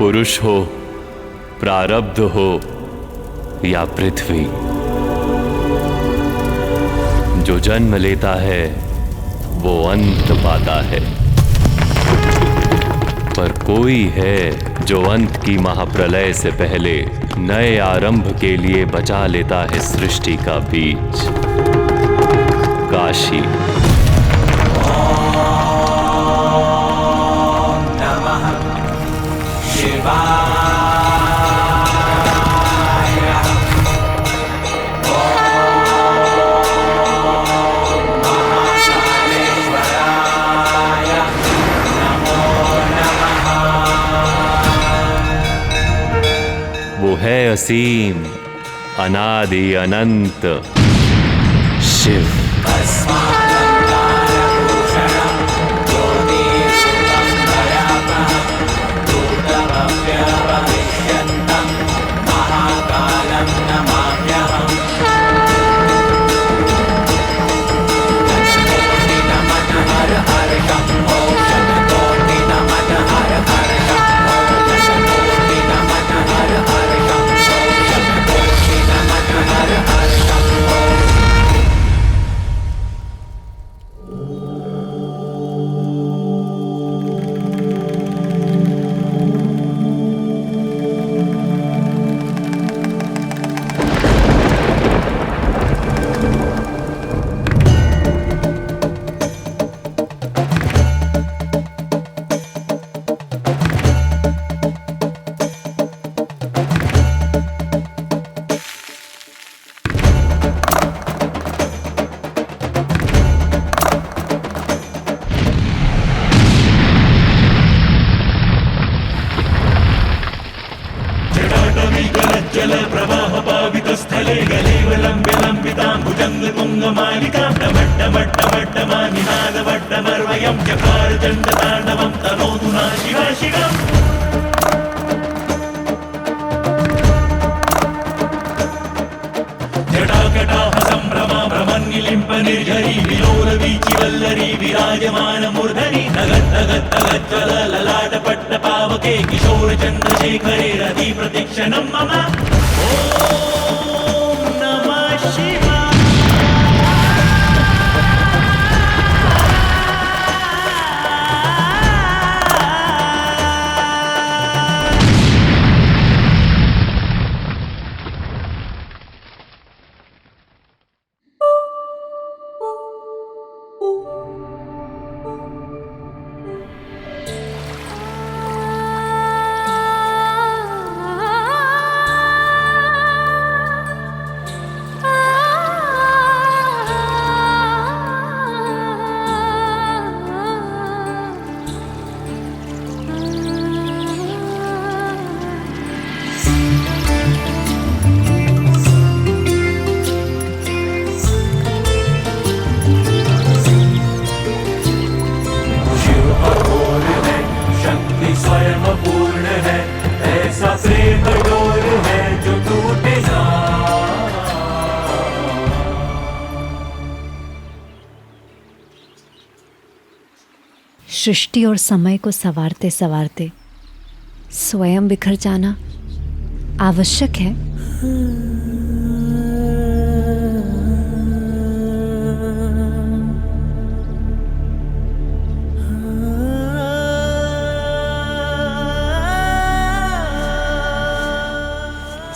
पुरुष हो, प्रारब्ध हो या पृथ्वी, जो जन्म लेता है वो अंत पाता है। पर कोई है जो अंत की महाप्रलय से पहले नए आरंभ के लिए बचा लेता है सृष्टि का बीज। काशी। ओम नमः शिवाय। वो है असीम, अनादि अनंत शिव। स्थले गलेव लम्ब्य लम्बितां भुजङ्गतुङ्गमालिकां डमड्डमड्डमड्डमानिनादवड्डमर्वयं चकार चण्डताण्डवं तनोतु नः शिवा शिवम्। जटाकटाः सम्भ्रमा भ्रमन्निलिम्प निर्झरी विलोलवीचिवल्लरी विराजमानमूर्धनि नगद्दगद्दगज्ज्वल ललाटपट्टपावके किशोरचन्द्रशेखरे रति प्रतीक्षणं मम। सृष्टि और समय को संवारते संवारते स्वयं बिखर जाना आवश्यक है।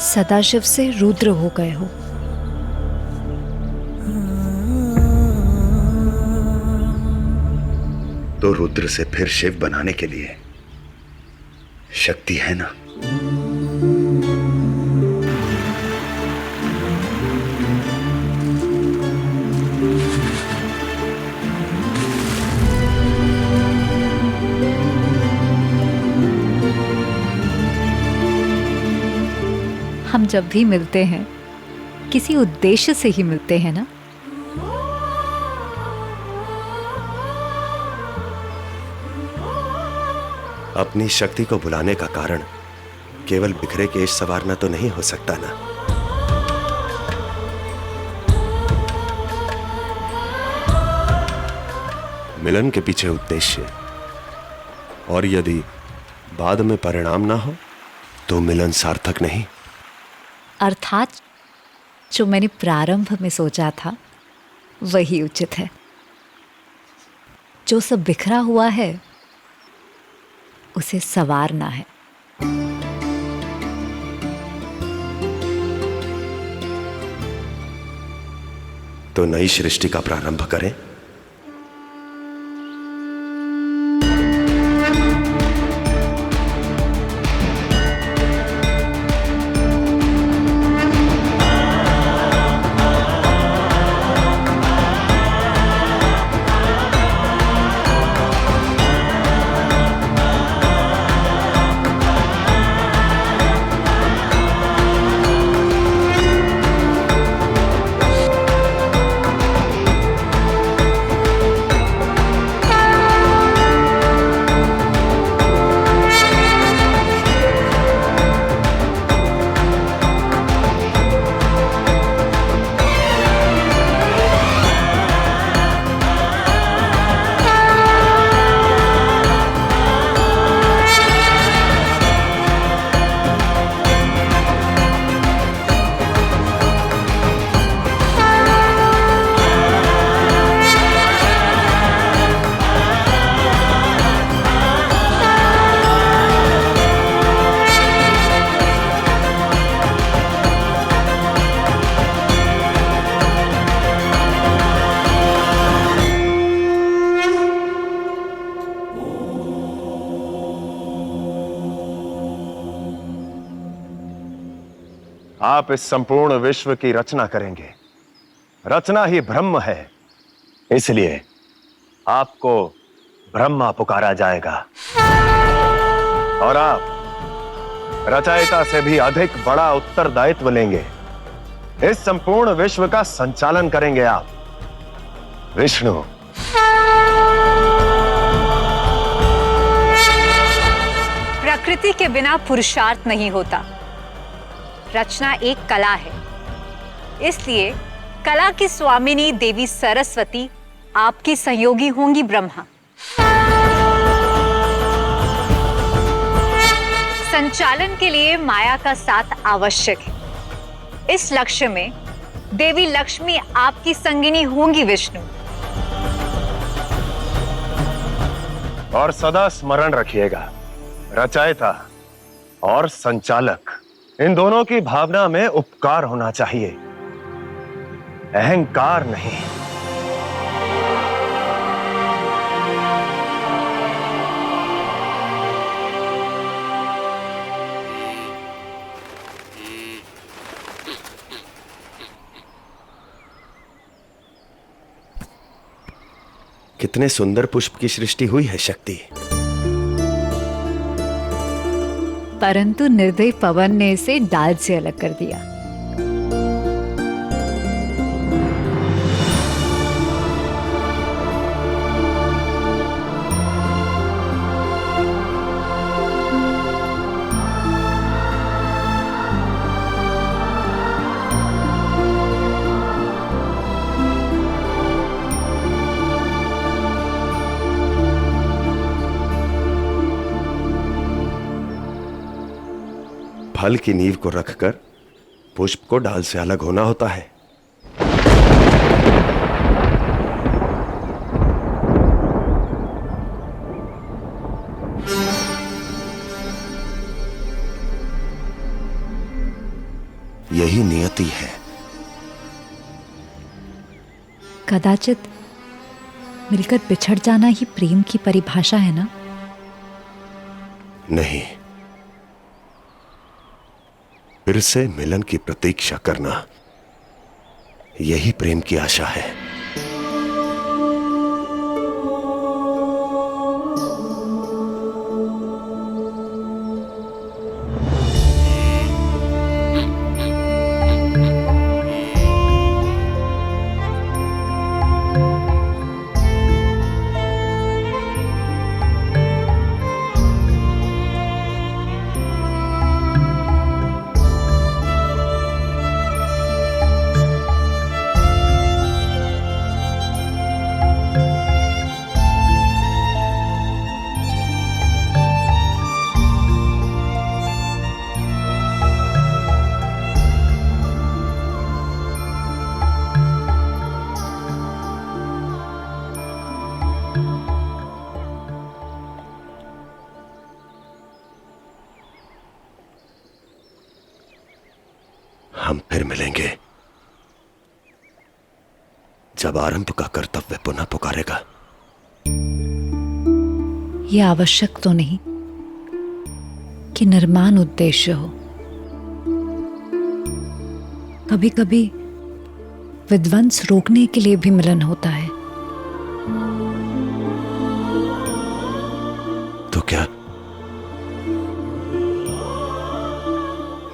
सदाशिव से रुद्र हो गए हो। तो रुद्र से फिर शिव बनाने के लिए शक्ति है ना। हम जब भी मिलते हैं किसी उद्देश्य से ही मिलते हैं ना। अपनी शक्ति को बुलाने का कारण केवल बिखरे केश संवारना तो नहीं हो सकता ना। मिलन के पीछे उद्देश्य, और यदि बाद में परिणाम ना हो तो मिलन सार्थक नहीं। अर्थात जो मैंने प्रारंभ में सोचा था वही उचित है। जो सब बिखरा हुआ है उसे संवारना है। तो नई सृष्टि का प्रारंभ करें। आप इस संपूर्ण विश्व की रचना करेंगे। रचना ही ब्रह्म है, इसलिए आपको ब्रह्मा पुकारा जाएगा और आप रचयिता से भी अधिक बड़ा उत्तरदायित्व लेंगे। इस संपूर्ण विश्व का संचालन करेंगे आप, विष्णु। प्रकृति के बिना पुरुषार्थ नहीं होता। रचना एक कला है, इसलिए कला की स्वामिनी देवी सरस्वती आपकी सहयोगी होंगी ब्रह्मा। संचालन के लिए माया का साथ आवश्यक है। इस लक्ष्य में देवी लक्ष्मी आपकी संगिनी होंगी विष्णु। और सदा स्मरण रखिएगा, रचयिता और संचालक इन दोनों की भावना में उपकार होना चाहिए, अहंकार नहीं। कितने सुंदर पुष्प की सृष्टि हुई है शक्ति, परंतु निर्दयी पवन ने इसे डाल से अलग कर दिया। फल की नींव को रखकर पुष्प को डाल से अलग होना होता है। यही नियति है। कदाचित मिलकर बिछड़ जाना ही प्रेम की परिभाषा है ना? नहीं, फिर से मिलन की प्रतीक्षा करना, यही प्रेम की आशा है। हम फिर मिलेंगे जब आरंभ का कर्तव्य पुनः पुकारेगा। यह आवश्यक तो नहीं कि निर्माण उद्देश्य हो। कभी कभी विध्वंस रोकने के लिए भी मिलन होता है। तो क्या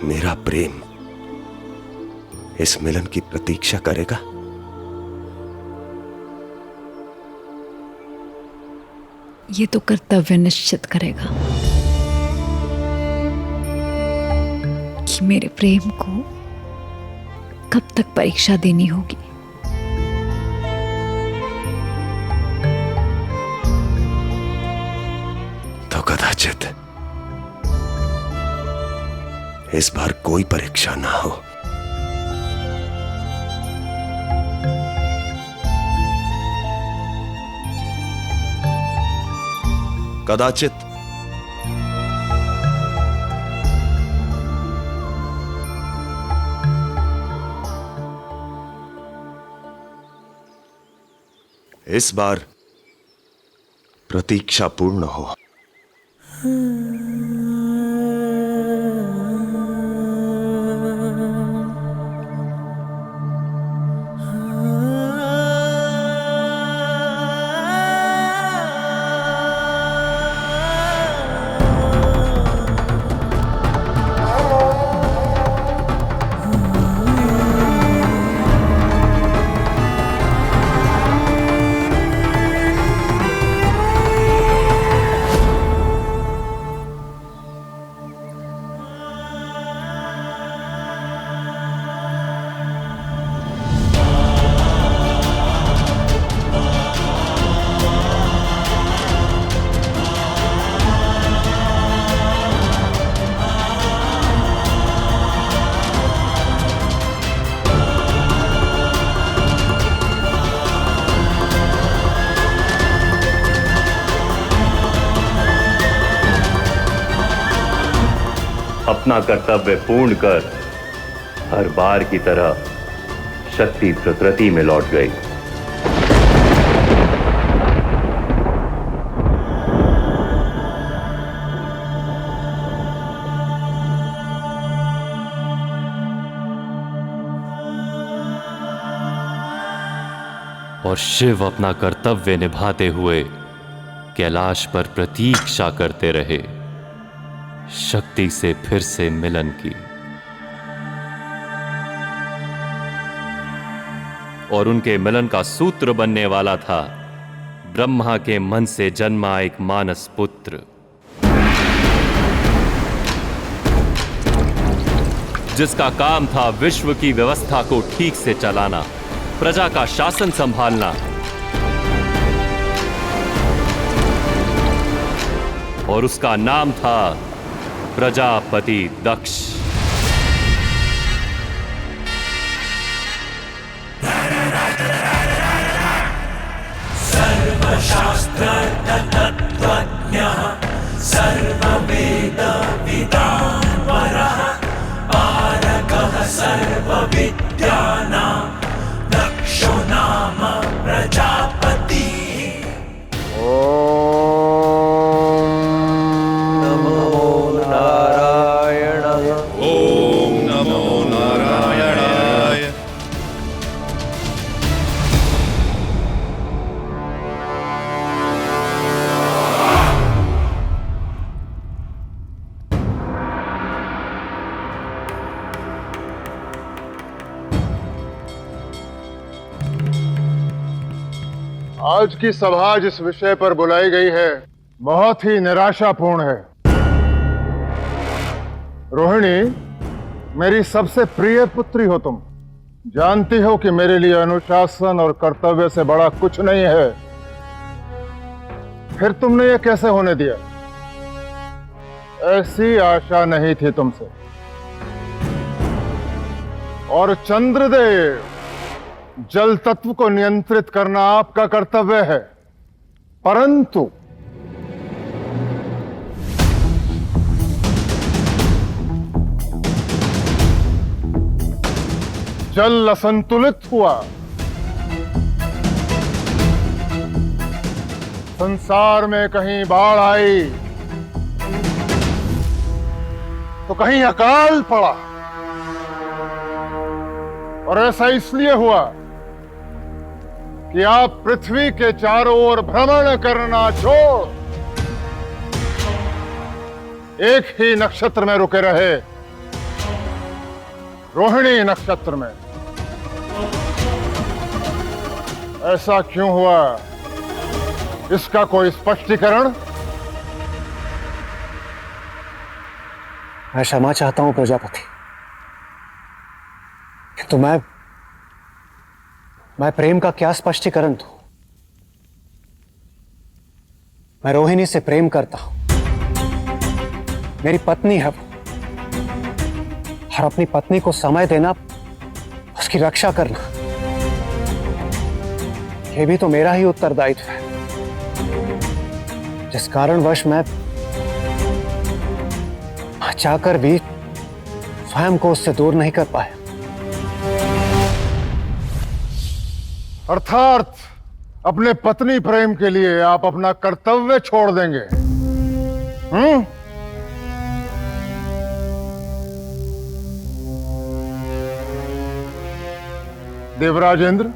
मेरा प्रेम इस मिलन की प्रतीक्षा करेगा? ये तो कर्तव्य निश्चित करेगा कि मेरे प्रेम को कब तक परीक्षा देनी होगी। तो कदाचित इस बार कोई परीक्षा ना हो। कदाचित इस बार प्रतीक्षा पूर्ण हो। अपना कर्तव्य पूर्ण कर हर बार की तरह शक्ति प्रकृति में लौट गई। और शिव अपना कर्तव्य निभाते हुए कैलाश पर प्रतीक्षा करते रहे शक्ति से फिर से मिलन की। और उनके मिलन का सूत्र बनने वाला था ब्रह्मा के मन से जन्मा एक मानस पुत्र, जिसका काम था विश्व की व्यवस्था को ठीक से चलाना, प्रजा का शासन संभालना। और उसका नाम था प्रजापति दक्ष। सर्वशास्त्र तत्त्वज्ञः सर्ववेद विद्वान्वरः पारगः सर्वविद्यानां दक्षो नाम प्रजापतिः। आज की सभा जिस विषय पर बुलाई गई है बहुत ही निराशापूर्ण है। रोहिणी, मेरी सबसे प्रिय पुत्री हो तुम। जानती हो कि मेरे लिए अनुशासन और कर्तव्य से बड़ा कुछ नहीं है। फिर तुमने ये कैसे होने दिया? ऐसी आशा नहीं थी तुमसे। और चंद्रदेव, जल तत्व को नियंत्रित करना आपका कर्तव्य है, परंतु जल असंतुलित हुआ, संसार में कहीं बाढ़ आई तो कहीं अकाल पड़ा, और ऐसा इसलिए हुआ कि आप पृथ्वी के चारों ओर भ्रमण करना छोड़ एक ही नक्षत्र में रुके रहे, रोहिणी नक्षत्र में। ऐसा क्यों हुआ, इसका कोई स्पष्टीकरण? मैं क्षमा चाहता हूं प्रजापति, किंतु मैं प्रेम का क्या स्पष्टीकरण दूं? मैं रोहिणी से प्रेम करता हूं, मेरी पत्नी है वो, और अपनी पत्नी को समय देना, उसकी रक्षा करना, यह भी तो मेरा ही उत्तरदायित्व है, जिस कारणवश मैं चाहकर भी स्वयं को उससे दूर नहीं कर पाया। अर्थात अपने पत्नी प्रेम के लिए आप अपना कर्तव्य छोड़ देंगे? देवराजेंद्र,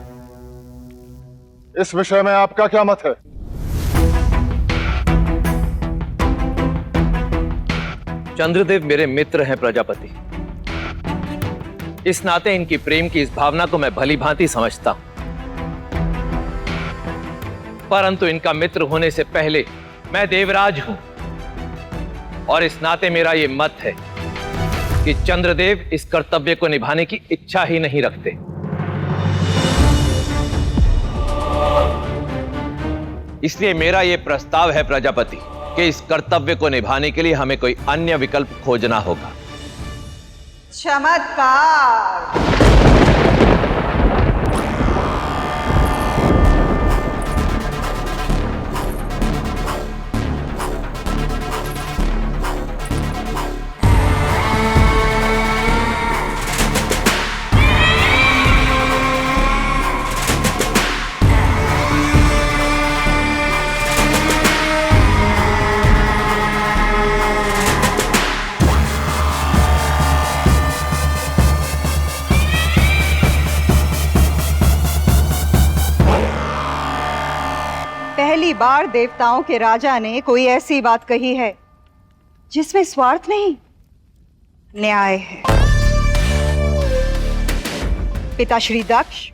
इस विषय में आपका क्या मत है? चंद्रदेव मेरे मित्र हैं प्रजापति, इस नाते इनकी प्रेम की इस भावना को मैं भली भांति समझता हूं, परंतु इनका मित्र होने से पहले मैं देवराज हूं, और इस नाते मेरा यह मत है कि चंद्रदेव इस कर्तव्य को निभाने की इच्छा ही नहीं रखते। इसलिए मेरा यह प्रस्ताव है प्रजापति कि इस कर्तव्य को निभाने के लिए हमें कोई अन्य विकल्प खोजना होगा। चमत्कार! पहली बार देवताओं के राजा ने कोई ऐसी बात कही है जिसमें स्वार्थ नहीं, न्याय है। पिता श्री दक्ष,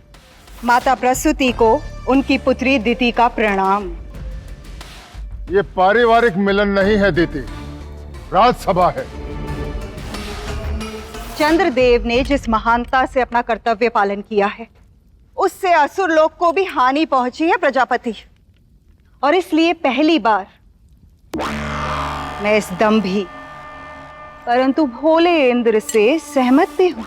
माता प्रसूति को उनकी पुत्री दिति का प्रणाम। ये पारिवारिक मिलन नहीं है दीति, राजसभा है। चंद्रदेव ने जिस महानता से अपना कर्तव्य पालन किया है, उससे असुर लोक को भी हानि पहुंची है प्रजापति, और इसलिए पहली बार मैं इस दंभी परंतु भोले इंद्र से सहमत भी हूं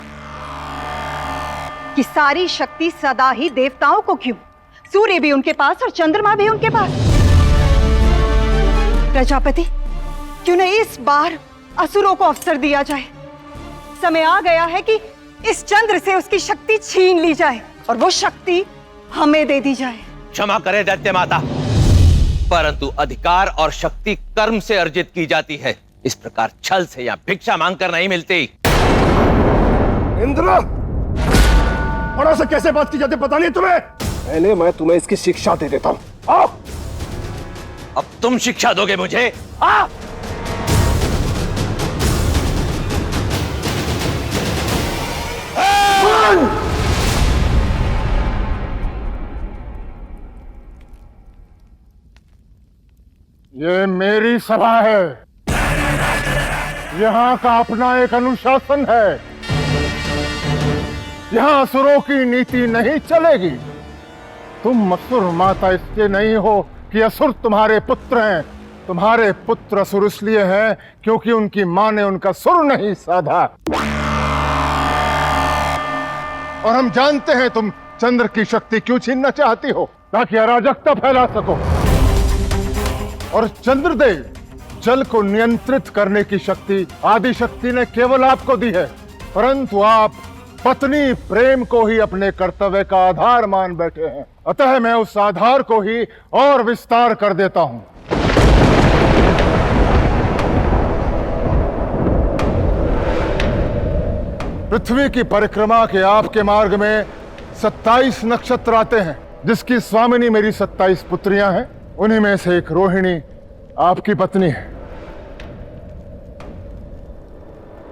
कि सारी शक्ति सदा ही देवताओं को क्यों, सूर्य भी उनके पास और चंद्रमा भी उनके पास। प्रजापति, क्यों न इस बार असुरों को अवसर दिया जाए। समय आ गया है कि इस चंद्र से उसकी शक्ति छीन ली जाए और वो शक्ति हमें दे दी जाए। क्षमा करे दैत्य माता, परंतु अधिकार और शक्ति कर्म से अर्जित की जाती है, इस प्रकार छल से या भिक्षा मांगकर नहीं मिलती। इंद्र, बड़ा से कैसे बात की जाती पता नहीं तुम्हें? पहले मैं तुम्हें इसकी शिक्षा दे देता हूं। आओ। अब तुम शिक्षा दोगे मुझे? आ! ये मेरी सभा है, यहाँ का अपना एक अनुशासन है, यहाँ असुरों की नीति नहीं चलेगी। तुम असुर माता इसलिए नहीं हो कि असुर तुम्हारे पुत्र हैं, तुम्हारे पुत्र असुर इसलिए हैं क्योंकि उनकी मां ने उनका सुर नहीं साधा। और हम जानते हैं तुम चंद्र की शक्ति क्यों छीनना चाहती हो, ताकि अराजकता फैला सको। और चंद्रदेव, जल को नियंत्रित करने की शक्ति आदि शक्ति ने केवल आपको दी है, परंतु आप पत्नी प्रेम को ही अपने कर्तव्य का आधार मान बैठे हैं। अतः मैं उस आधार को ही और विस्तार कर देता हूं। पृथ्वी की परिक्रमा के आपके मार्ग में 27 नक्षत्र आते हैं, जिसकी स्वामिनी मेरी 27 पुत्रियां हैं। उन्हीं में से एक रोहिणी आपकी पत्नी है।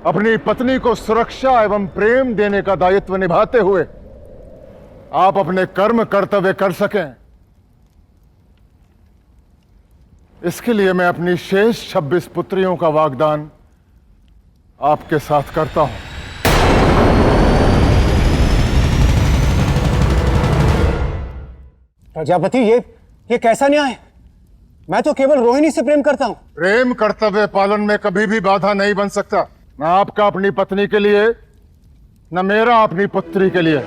अपनी पत्नी को सुरक्षा एवं प्रेम देने का दायित्व निभाते हुए आप अपने कर्म कर्तव्य कर सकें, इसके लिए मैं अपनी शेष 26 पुत्रियों का वाग्दान आपके साथ करता हूं। प्रजापति, ये कैसा न्याय है? मैं तो केवल रोहिणी से प्रेम करता हूं। प्रेम कर्तव्य पालन में कभी भी बाधा नहीं बन सकता, न आपका अपनी पत्नी के लिए, न मेरा अपनी पुत्री के लिए।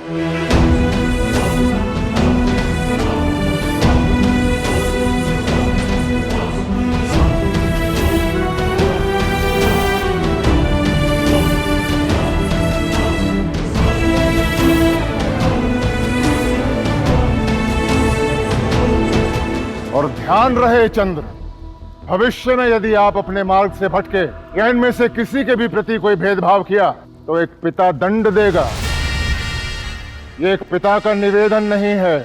और ध्यान रहे चंद्र, भविष्य में यदि आप अपने मार्ग से भटके या इनमें से किसी के भी प्रति कोई भेदभाव किया तो एक पिता दंड देगा। ये एक पिता का निवेदन नहीं है,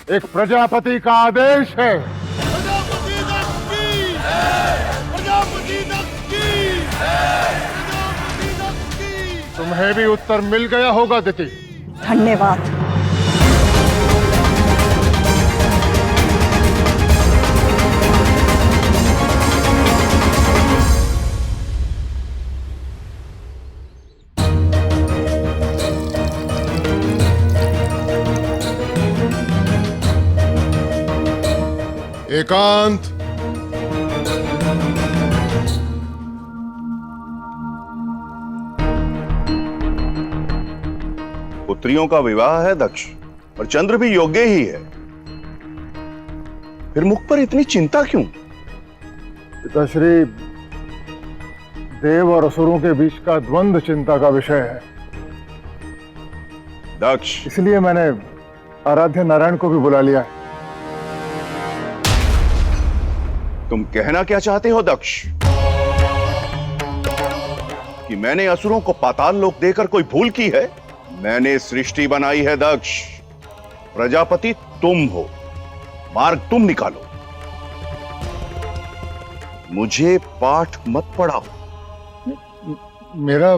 एक प्रजापति का आदेश है। तुम्हें भी उत्तर मिल गया होगा दिति। धन्यवाद। एकांत। पुत्रियों का विवाह है दक्ष, और चंद्र भी योग्य ही है। फिर मुख पर इतनी चिंता क्यों? पिताश्री, देव और असुरों के बीच का द्वंद्व चिंता का विषय है दक्ष। इसलिए मैंने आराध्य नारायण को भी बुला लिया है। तुम कहना क्या चाहते हो दक्ष? कि मैंने असुरों को पाताल लोक देकर कोई भूल की है? मैंने सृष्टि बनाई है दक्ष। प्रजापति तुम हो, मार्ग तुम निकालो। मुझे पाठ मत पढ़ाओ। मेरा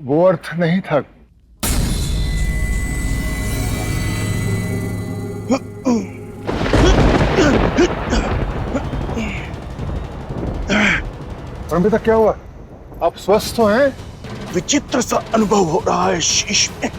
वो अर्थ नहीं था। परमपिता, क्या हुआ? आप स्वस्थ तो हैं? विचित्र सा अनुभव हो रहा है शीश में।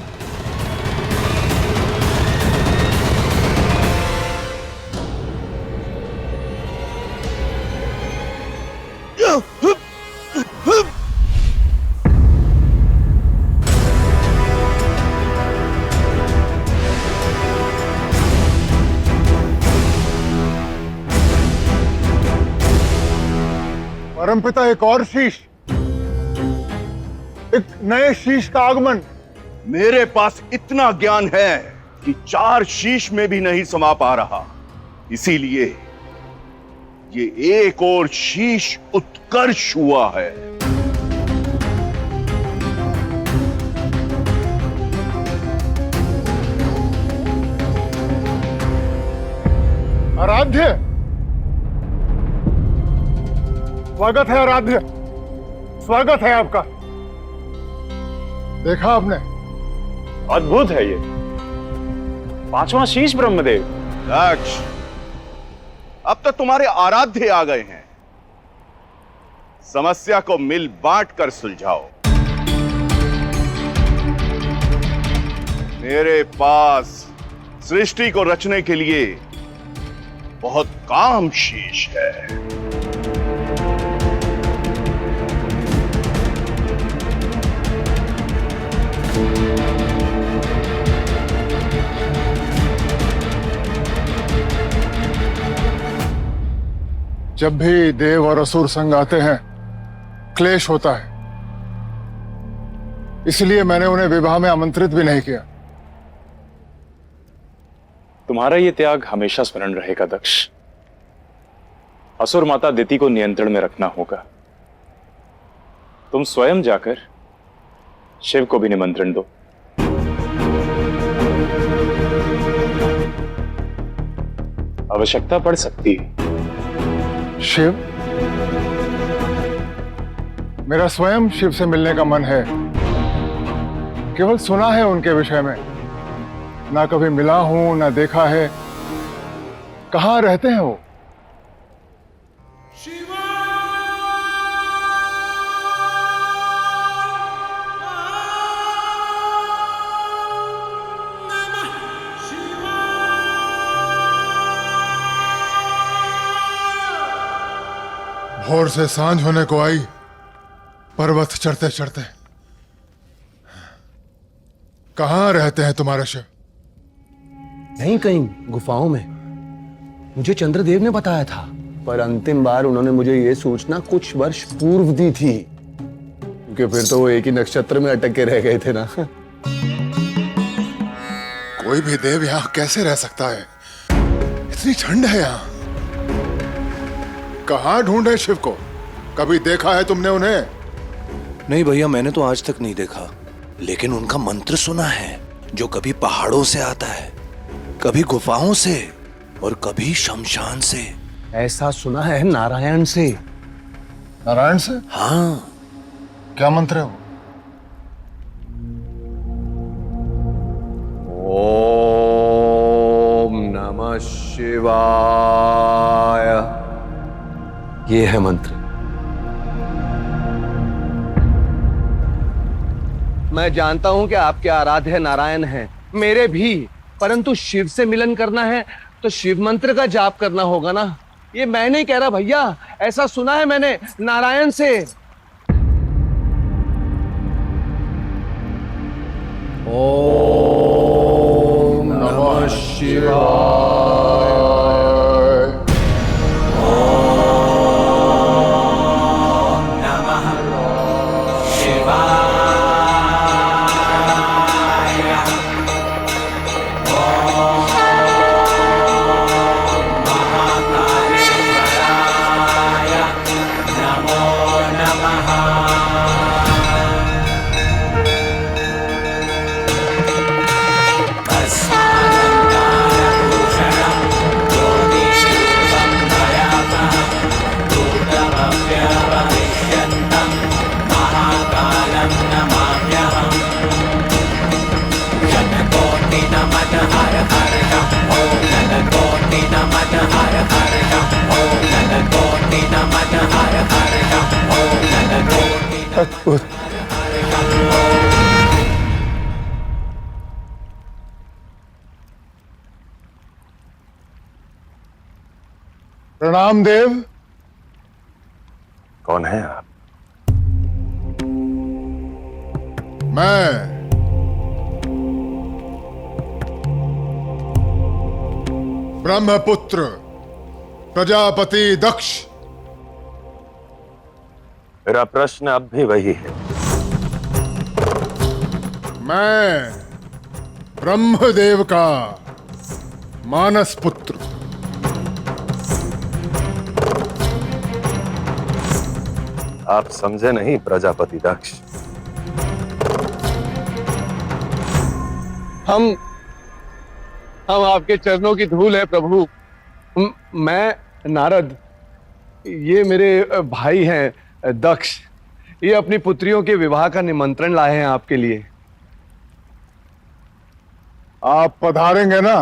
परमपिता, एक और शीश, एक नए शीश का आगमन। मेरे पास इतना ज्ञान है कि 4 शीश में भी नहीं समा पा रहा। इसीलिए ये एक और शीश उत्कर्ष हुआ है। आराध्य, स्वागत है आराध्य, स्वागत है आपका। देखा आपने? अद्भुत है ये 5वां शीश ब्रह्मदेव। दक्ष, अब तो तुम्हारे आराध्य आ गए हैं। समस्या को मिल बांट कर सुलझाओ। मेरे पास सृष्टि को रचने के लिए बहुत काम शेष है। जब भी देव और असुर संग आते हैं, क्लेश होता है। इसलिए मैंने उन्हें विवाह में आमंत्रित भी नहीं किया। तुम्हारा ये त्याग हमेशा स्मरण रहेगा दक्ष। असुर माता दिति को नियंत्रण में रखना होगा। तुम स्वयं जाकर शिव को भी निमंत्रण दो। आवश्यकता पड़ सकती है। शिव? मेरा स्वयं शिव से मिलने का मन है। केवल सुना है उनके विषय में, ना कभी मिला हूं ना देखा है। कहां रहते हैं वो? भोर से सांझ होने को आई, पर्वत चढ़ते चढ़ते। कहां रहते हैं तुम्हारे शिव? नहीं, कहीं गुफाओं में। मुझे चंद्रदेव ने बताया था, पर अंतिम बार उन्होंने मुझे यह सूचना कुछ वर्ष पूर्व दी थी, क्योंकि फिर तो वो एक ही नक्षत्र में अटक के रह गए थे ना। कोई भी देव यहां कैसे रह सकता है? इतनी ठंड है यहां। कहां ढूंढे शिव को? कभी देखा है तुमने उन्हें? नहीं भैया, मैंने तो आज तक नहीं देखा, लेकिन उनका मंत्र सुना है, जो कभी पहाड़ों से आता है, कभी गुफाओं से और कभी शमशान से। ऐसा सुना है नारायण से। नारायण से? हाँ। क्या मंत्र है वो? ओम नमः शिवाय। ये है मंत्र। मैं जानता हूं कि आपके आराध्य नारायण हैं, मेरे भी, परंतु शिव से मिलन करना है तो शिव मंत्र का जाप करना होगा ना। ये मैं नहीं कह रहा भैया, ऐसा सुना है मैंने नारायण से। ओम नमः शिवाय। अद्भुत। प्रणाम देव। कौन है आप? मैं ब्रह्मपुत्र प्रजापति दक्ष। मेरा प्रश्न अब भी वही है। मैं ब्रह्मदेव का मानस पुत्र। आप समझे नहीं प्रजापति दक्ष। हम आपके चरणों की धूल है प्रभु। मैं नारद, ये मेरे भाई हैं दक्ष। ये अपनी पुत्रियों के विवाह का निमंत्रण लाए हैं आपके लिए। आप पधारेंगे ना?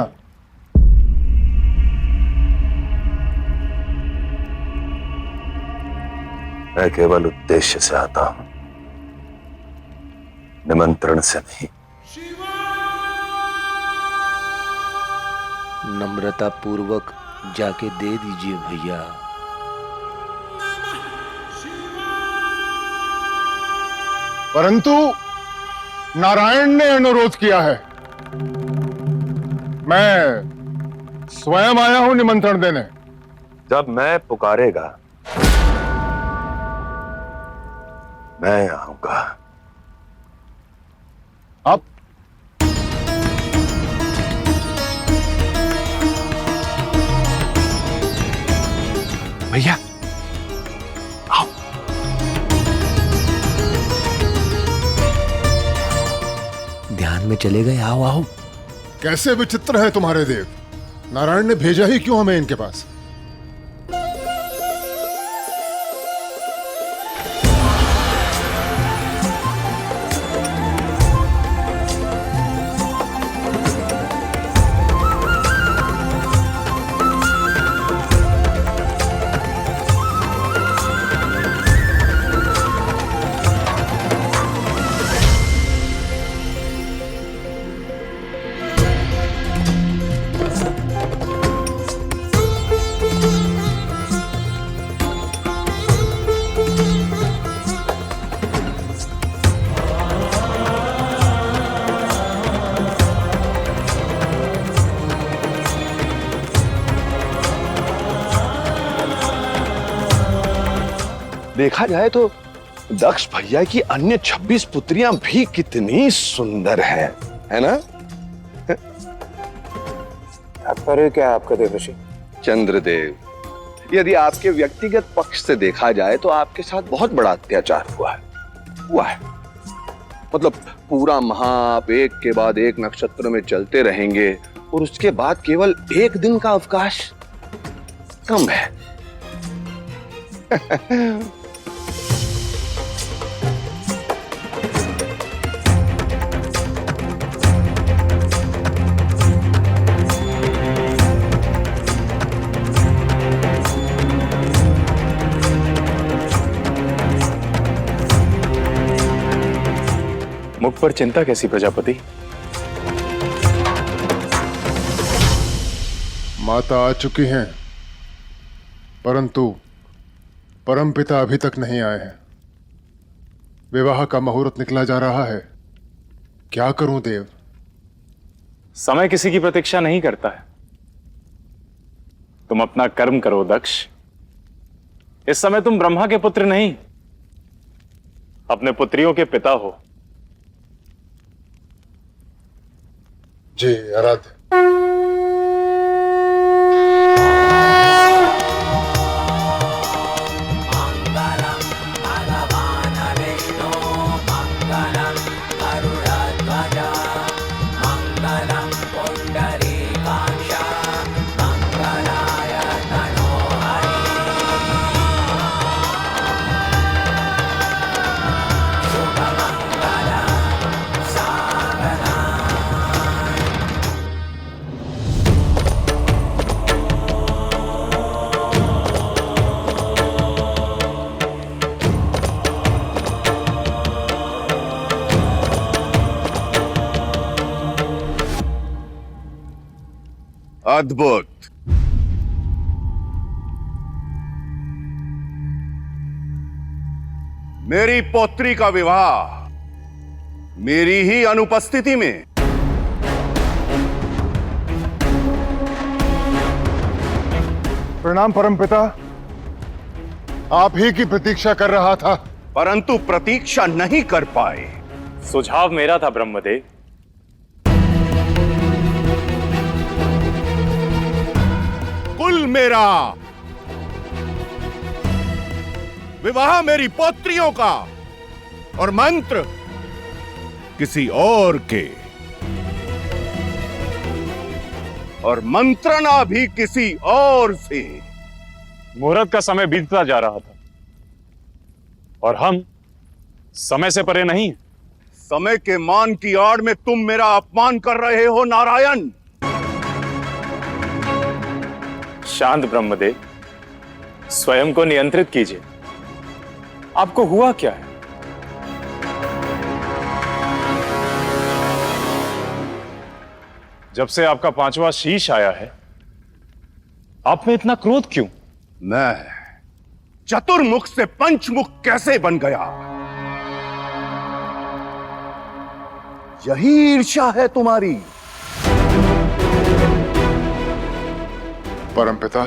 मैं केवल उद्देश्य से आता हूं, निमंत्रण से नहीं। नम्रता पूर्वक जाके दे दीजिए भैया। परंतु नारायण ने अनुरोध किया है। मैं स्वयं आया हूं निमंत्रण देने। जब मैं पुकारेगा मैं आऊंगा। भैया आओ। ध्यान में चले गए, आओ आओ। कैसे विचित्र है तुम्हारे देव। नारायण ने भेजा ही क्यों हमें इनके पास? देखा जाए तो दक्ष भैया की अन्य 26 पुत्रियां भी कितनी सुंदर है ना? तात्पर्य क्या है आपका देवर्षि? चंद्रदेव, यदि आपके व्यक्तिगत पक्ष से देखा जाए तो आपके साथ बहुत बड़ा अत्याचार हुआ है। मतलब पूरा माह आप एक के बाद एक नक्षत्र में चलते रहेंगे और उसके बाद केवल एक दिन का अवकाश कम है। मुख पर चिंता कैसी प्रजापति? माता आ चुकी हैं, परंतु परमपिता अभी तक नहीं आए हैं। विवाह का मुहूर्त निकला जा रहा है। क्या करूं देव? समय किसी की प्रतीक्षा नहीं करता है। तुम अपना कर्म करो दक्ष। इस समय तुम ब्रह्मा के पुत्र नहीं, अपने पुत्रियों के पिता हो। जी आराध्य। अद्भुत। मेरी पौत्री का विवाह मेरी ही अनुपस्थिति में। प्रणाम परमपिता। आप ही की प्रतीक्षा कर रहा था, परंतु प्रतीक्षा नहीं कर पाए। सुझाव मेरा था ब्रह्मदेव। कुल मेरा, विवाह मेरी पौत्रियों का और मंत्र किसी और के, और मंत्रणा भी किसी और से। मुहूर्त का समय बीतता जा रहा था और हम समय से परे नहीं। समय के मान की आड़ में तुम मेरा अपमान कर रहे हो नारायण। शांत ब्रह्मदेव, स्वयं को नियंत्रित कीजिए। आपको हुआ क्या है? जब से आपका 5वां शीश आया है, आप में इतना क्रोध क्यों? मैं चतुर्मुख से पंचमुख कैसे बन गया? यही ईर्ष्या है तुम्हारी। परमपिता,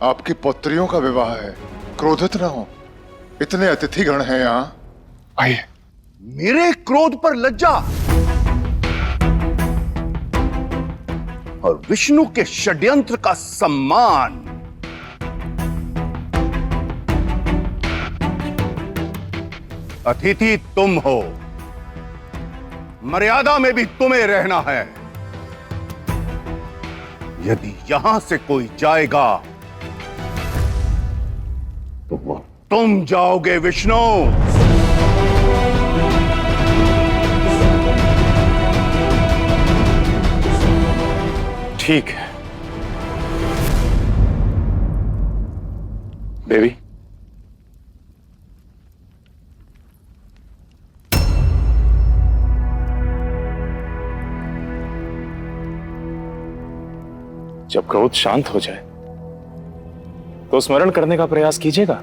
आपकी पुत्रियों का विवाह है, क्रोधित ना हो। इतने अतिथिगण हैं यहाँ, आइए। मेरे क्रोध पर लज्जा और विष्णु के षड्यंत्र का सम्मान अतिथि तुम हो, मर्यादा में भी तुम्हें रहना है। यदि यहां से कोई जाएगा तो वो तुम जाओगे विष्णु। ठीक है देवी। जब क्रोध शांत हो जाए तो स्मरण करने का प्रयास कीजिएगा।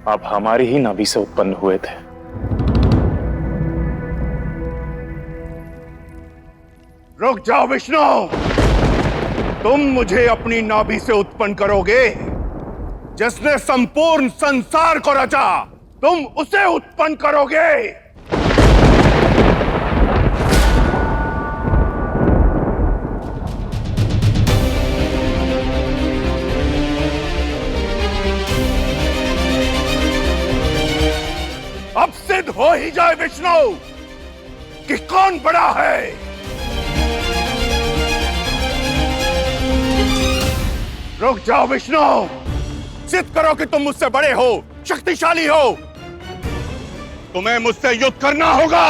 आप हमारी ही नाभि से उत्पन्न हुए थे। रुक जाओ विष्णु, तुम मुझे अपनी नाभि से उत्पन्न करोगे? जिसने संपूर्ण संसार को रचा, तुम उसे उत्पन्न करोगे? अब सिद्ध हो ही जाए विष्णु कि कौन बड़ा है। रुक जाओ विष्णु, सिद्ध करो कि तुम मुझसे बड़े हो, शक्तिशाली हो। तुम्हें मुझसे युद्ध करना होगा।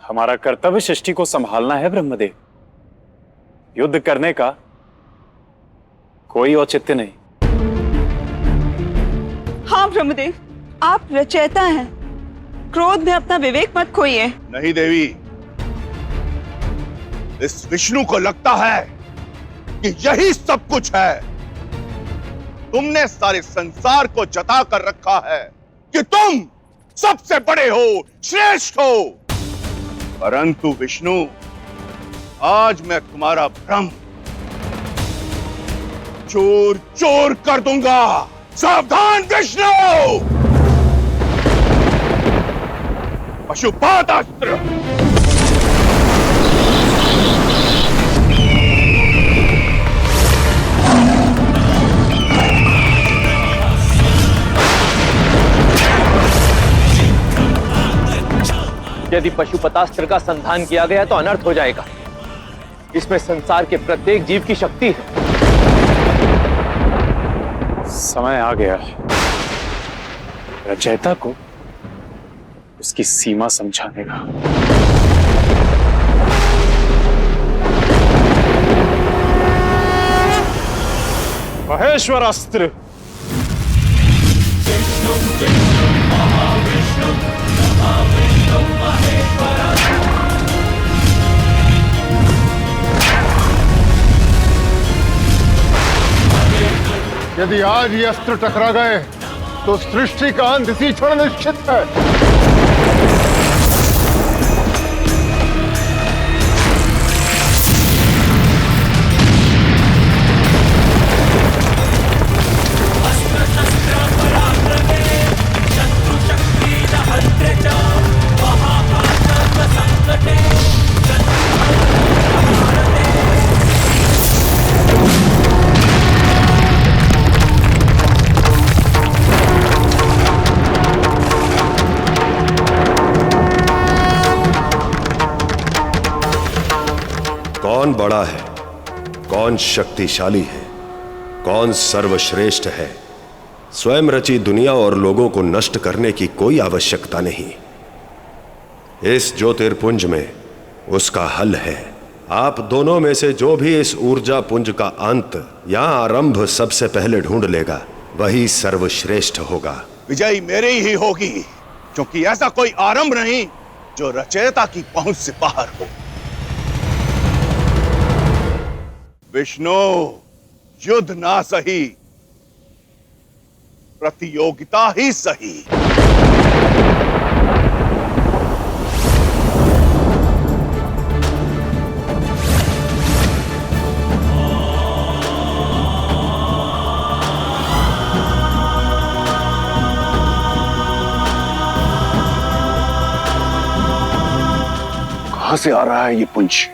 हमारा कर्तव्य सृष्टि को संभालना है ब्रह्मदेव। युद्ध करने का कोई औचित्य नहीं। हाँ ब्रह्मदेव, आप रचयिता हैं, क्रोध में अपना विवेक मत खोइए। नहीं देवी, इस विष्णु को लगता है कि यही सब कुछ है। तुमने सारे संसार को जता कर रखा है कि तुम सबसे बड़े हो, श्रेष्ठ हो। परंतु विष्णु, आज मैं तुम्हारा भ्रम चूर चूर कर दूंगा। सावधान विष्णु! पशुपात अस्त्र। यदि पशुपतास्त्र का संधान किया गया तो अनर्थ हो जाएगा। इसमें संसार के प्रत्येक जीव की शक्ति है। समय आ गया है रचयिता को उसकी सीमा समझाने का। महेश्वरास्त्र। यदि आज ये अस्त्र टकरा गए तो सृष्टि का अंत इसी क्षण निश्चित है। कौन बड़ा है, कौन शक्तिशाली है, कौन सर्वश्रेष्ठ है, स्वयं रची दुनिया और लोगों को नष्ट करने की कोई आवश्यकता नहीं। इस ज्योतिर्पुंज में उसका हल है। आप दोनों में से जो भी इस ऊर्जा पुंज का अंत या आरंभ सबसे पहले ढूंढ लेगा, वही सर्वश्रेष्ठ होगा। विजयी मेरी ही होगी, क्योंकि ऐसा कोई आरंभ नहीं जो रचयिता की पहुंच से बाहर हो। विष्णु, युद्ध ना सही, प्रतियोगिता ही सही। कहां से आ रहा है ये पुंज?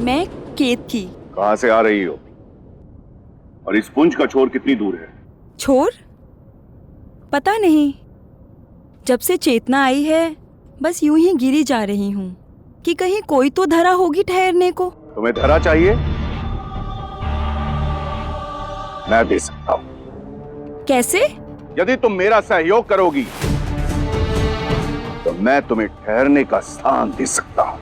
मैं केत थी। कहां से आ रही हो और इस पुंज का छोर कितनी दूर है? छोर? पता नहीं, जब से चेतना आई है बस यूं ही गिरी जा रही हूँ कि कहीं कोई तो धरा होगी ठहरने को। तुम्हें धरा चाहिए? मैं दे सकता हूं। कैसे? यदि तुम मेरा सहयोग करोगी तो मैं तुम्हें ठहरने का स्थान दे सकता हूं।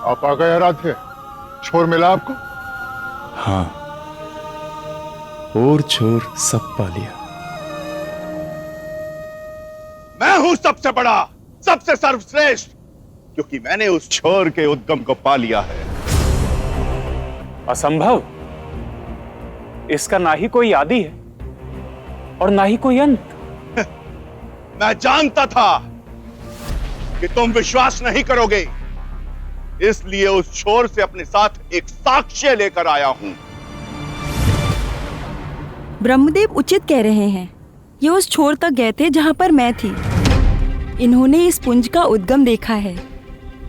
आप आ गए आराध्य, छोर मिला आपको? हाँ, और छोर सब पा लिया। मैं हूं सबसे बड़ा, सबसे सर्वश्रेष्ठ, क्योंकि मैंने उस छोर के उद्गम को पा लिया है। असंभव। इसका ना ही कोई आदि है और ना ही कोई अंत। मैं जानता था कि तुम विश्वास नहीं करोगे, इसलिए उस छोर से अपने साथ एक साक्ष्य लेकर आया हूं। ब्रह्मदेव उचित कह रहे हैं। ये उस छोर तक गए थे जहां पर मैं थी। इन्होंने इस पुंज का उद्गम देखा है।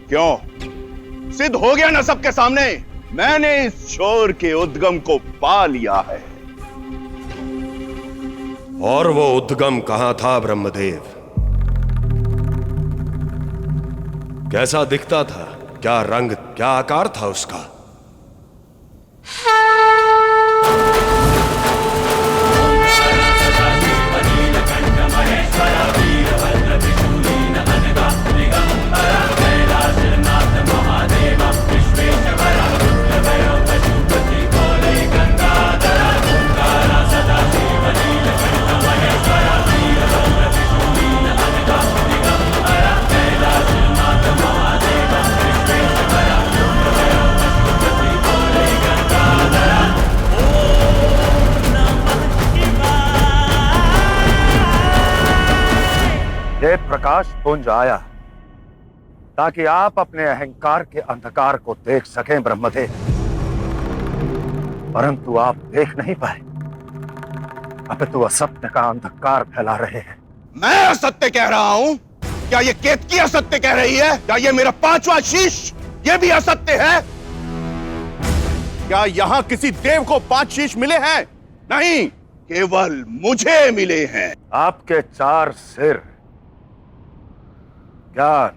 क्यों? सिद्ध हो गया ना सबके सामने, मैंने इस छोर के उद्गम को पा लिया है। और वो उद्गम कहां था ब्रह्मदेव? कैसा दिखता था? क्या रंग, क्या आकार था उसका? ये प्रकाश पुंज आया ताकि आप अपने अहंकार के अंधकार को देख सकें ब्रह्मदेव, परंतु आप देख नहीं पाए। अपितु असत्य का अंधकार फैला रहे हैं। मैं असत्य कह रहा हूं? क्या ये केतकी असत्य कह रही है? क्या ये मेरा 5वां शीश ये भी असत्य है? क्या यहां किसी देव को 5 शीश मिले हैं? नहीं, केवल मुझे मिले हैं। आपके 4 सिर ज्ञान,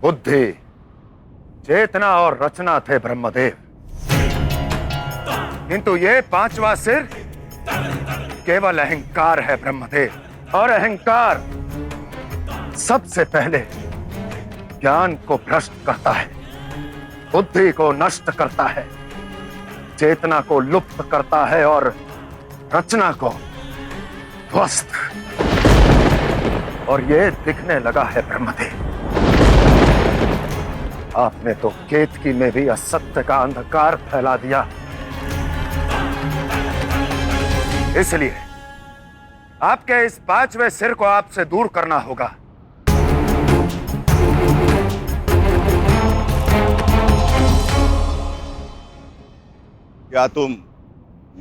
बुद्धि, चेतना और रचना थे ब्रह्मदेव, किंतु ये 5वां सिर केवल अहंकार है ब्रह्मदेव। और अहंकार सबसे पहले ज्ञान को भ्रष्ट करता है, बुद्धि को नष्ट करता है, चेतना को लुप्त करता है और रचना को ध्वस्त। और ये दिखने लगा है ब्रह्मदेव। आपने तो केतकी में भी असत्य का अंधकार फैला दिया। इसलिए आपके इस 5वें सिर को आपसे दूर करना होगा। क्या तुम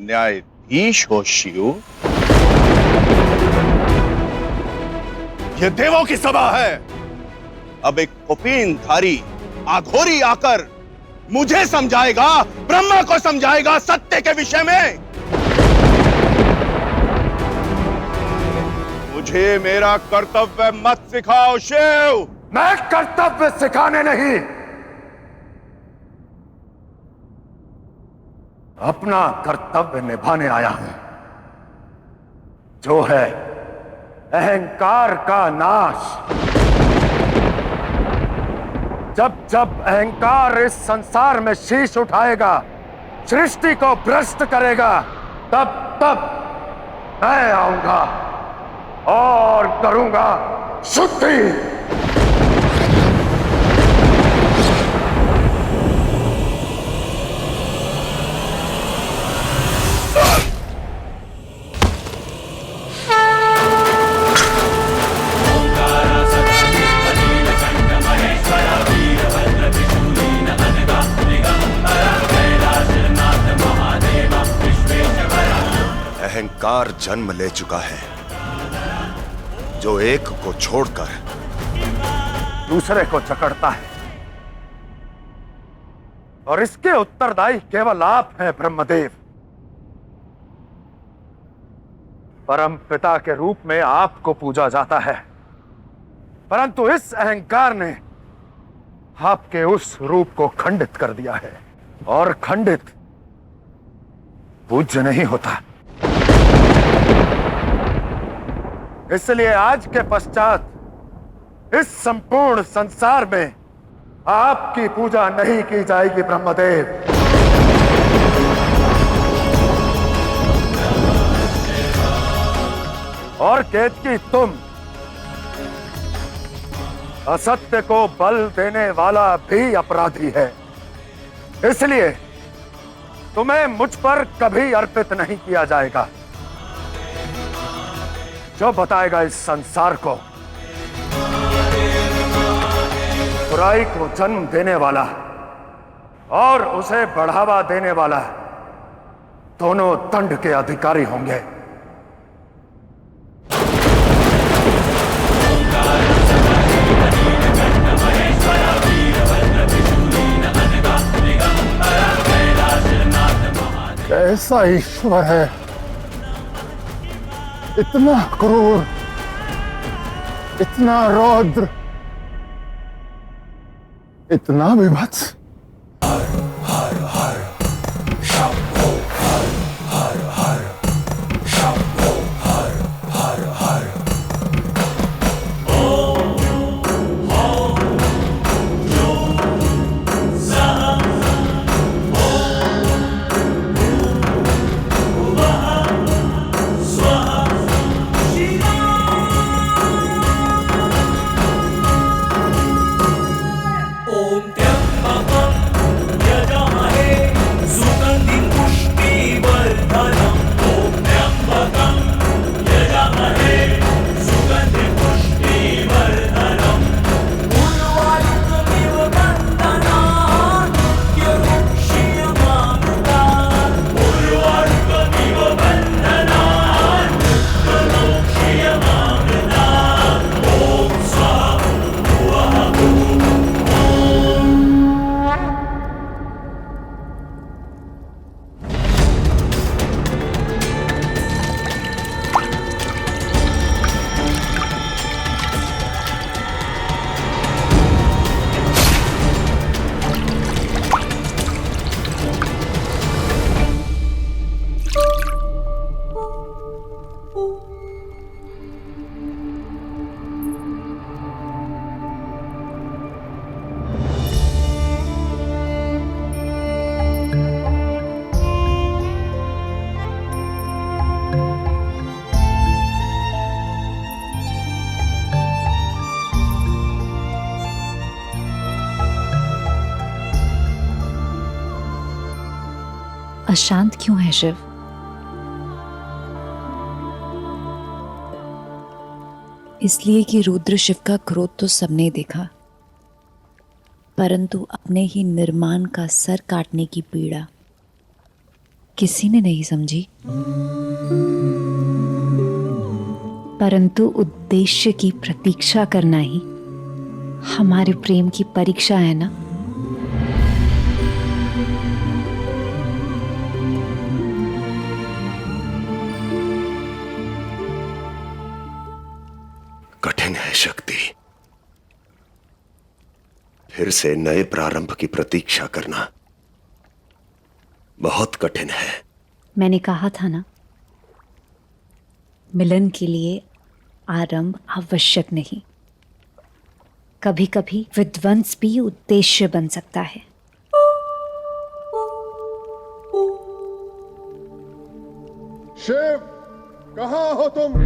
न्यायाधीश हो शिव? यह देवों की सभा है। अब एक कुपीनधारी आघोरी आकर मुझे समझाएगा, ब्रह्मा को समझाएगा सत्य के विषय में। मुझे मेरा कर्तव्य मत सिखाओ शिव। मैं कर्तव्य सिखाने नहीं, अपना कर्तव्य निभाने आया हूं, जो है अहंकार का नाश। जब जब अहंकार इस संसार में शीश उठाएगा, सृष्टि को भ्रष्ट करेगा, तब तब मैं आऊंगा और करूंगा शुद्धि। संसार जन्म ले चुका है, जो एक को छोड़कर दूसरे को जकड़ता है, और इसके उत्तरदायी केवल आप हैं ब्रह्मदेव। परम पिता के रूप में आपको पूजा जाता है, परंतु इस अहंकार ने आपके उस रूप को खंडित कर दिया है, और खंडित पूज्य नहीं होता। इसलिए आज के पश्चात इस संपूर्ण संसार में आपकी पूजा नहीं की जाएगी ब्रह्मदेव। और केतकी, तुम असत्य को बल देने वाला भी अपराधी है, इसलिए तुम्हें मुझ पर कभी अर्पित नहीं किया जाएगा। जो बताएगा इस संसार को बुराई को जन्म देने वाला और उसे बढ़ावा देने वाला, दोनों दंड के अधिकारी होंगे। कैसा ईश्वर है, इतना क्रूर, इतना रौद्र, इतना विभत्स। अशांत क्यों है शिव? इसलिए कि रुद्र शिव का क्रोध तो सबने देखा, परंतु अपने ही निर्माण का सर काटने की पीड़ा किसी ने नहीं समझी। परंतु उद्देश्य की प्रतीक्षा करना ही हमारे प्रेम की परीक्षा है ना। कठिन है शक्ति, फिर से नए प्रारंभ की प्रतीक्षा करना बहुत कठिन है। मैंने कहा था ना, मिलन के लिए आरंभ आवश्यक नहीं, कभी कभी विध्वंस भी उद्देश्य बन सकता है। शिव, कहां हो तुम?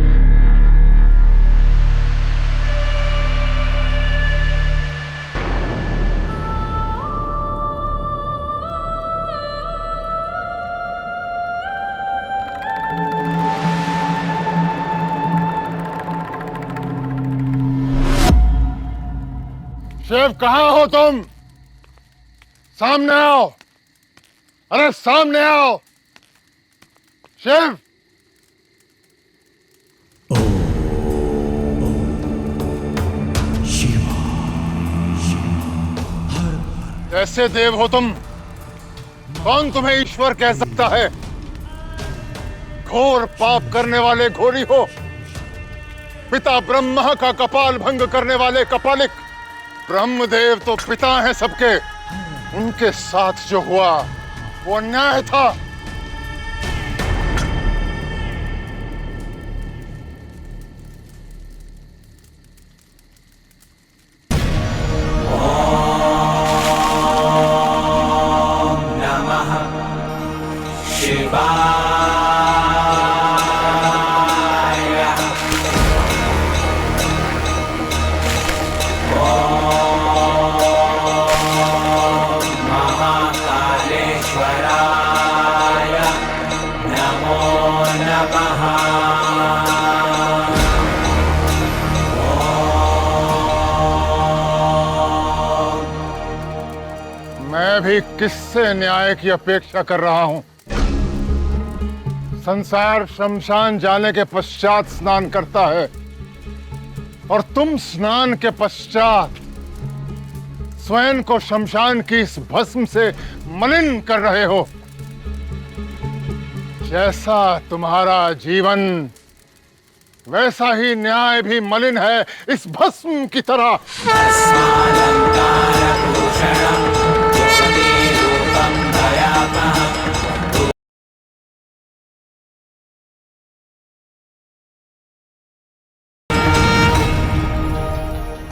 शिव, कहां हो तुम? सामने आओ, अरे सामने आओ। शिव, कैसे देव हो तुम? कौन तुम्हें ईश्वर कह सकता है? घोर पाप करने वाले घोरी हो, पिता ब्रह्मा का कपाल भंग करने वाले कपालिक। ब्रह्मदेव तो पिता हैं सबके, उनके साथ जो हुआ वो अन्याय था। मैं भी किससे न्याय की अपेक्षा कर रहा हूं? संसार शमशान जाने के पश्चात स्नान करता है और तुम स्नान के पश्चात स्वयं को शमशान की इस भस्म से मलिन कर रहे हो। जैसा तुम्हारा जीवन वैसा ही न्याय भी मलिन है इस भस्म की तरह।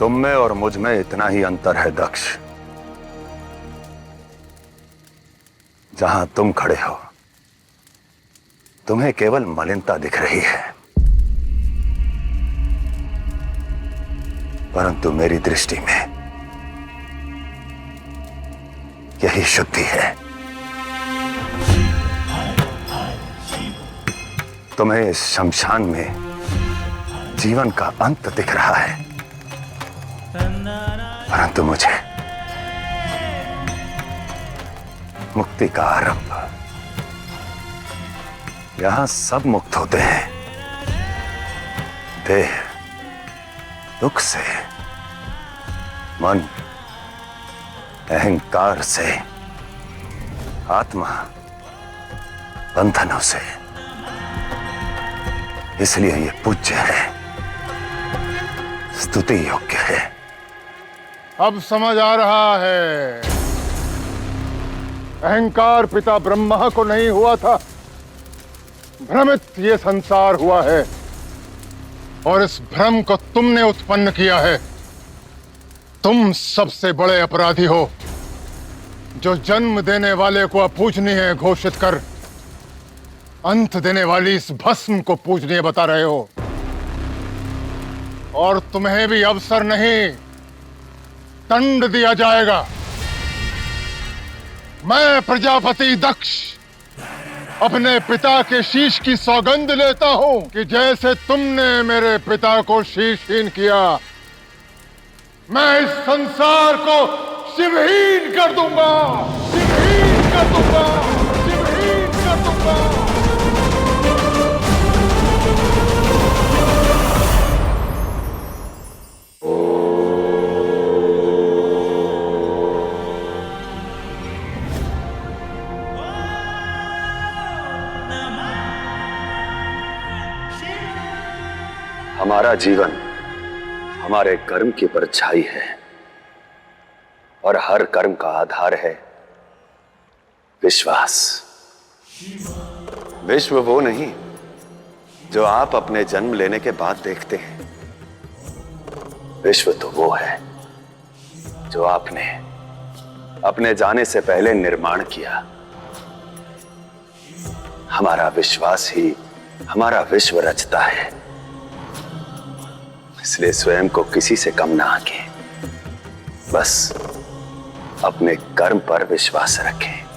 तुम में और मुझ में इतना ही अंतर है दक्ष। जहां तुम खड़े हो तुम्हें केवल मलिनता दिख रही है, परंतु मेरी दृष्टि में यही शुद्धि है। तुम्हें इस शमशान में जीवन का अंत दिख रहा है, परंतु मुझे मुक्ति का आरंभ। यहां सब मुक्त होते हैं, देह दुख से, मन अहंकार से, आत्मा बंधनों से। इसलिए ये पूज्य है, स्तुति योग्य है। अब समझ आ रहा है, अहंकार पिता ब्रह्मा को नहीं हुआ था, भ्रमित ये संसार हुआ है और इस भ्रम को तुमने उत्पन्न किया है। तुम सबसे बड़े अपराधी हो जो जन्म देने वाले को अपूजनीय घोषित कर अंत देने वाली इस भस्म को पूजनीय बता रहे हो। और तुम्हें भी अवसर नहीं, दंड दिया जाएगा। मैं प्रजापति दक्ष अपने पिता के शीश की सौगंध लेता हूं कि जैसे तुमने मेरे पिता को शीशहीन किया, मैं इस संसार को शिवहीन कर दूंगा, शिवहीन कर दूंगा, शिवहीन कर दूंगा। हमारा जीवन हमारे कर्म की परछाई है और हर कर्म का आधार है विश्वास। विश्व वो नहीं जो आप अपने जन्म लेने के बाद देखते हैं, विश्व तो वो है जो आपने अपने जाने से पहले निर्माण किया। हमारा विश्वास ही हमारा विश्व रचता है, इसलिए स्वयं को किसी से कम ना आंकें, बस अपने कर्म पर विश्वास रखें।